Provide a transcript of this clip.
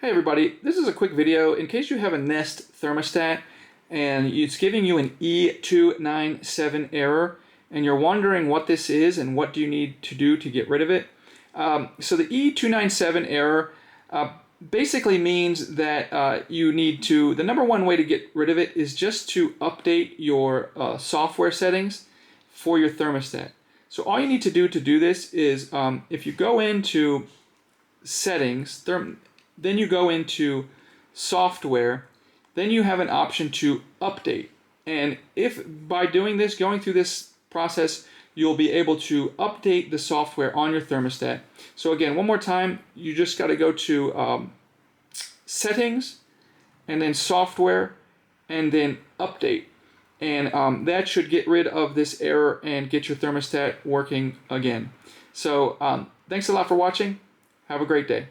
Hey everybody, this is a quick video in case you have a Nest thermostat and it's giving you an e297 error and you're wondering what this is and what do you need to do to get rid of it. So the e297 error basically means that you need to, the number one way to get rid of it is just to update your software settings for your thermostat. So all you need to do this is if you go into settings, then you go into software, then you have an option to update. And if by doing this, going through this process, you'll be able to update the software on your thermostat. So again, one more time, you just got to go to settings, and then software, and then update. And that should get rid of this error and get your thermostat working again. So thanks a lot for watching. Have a great day.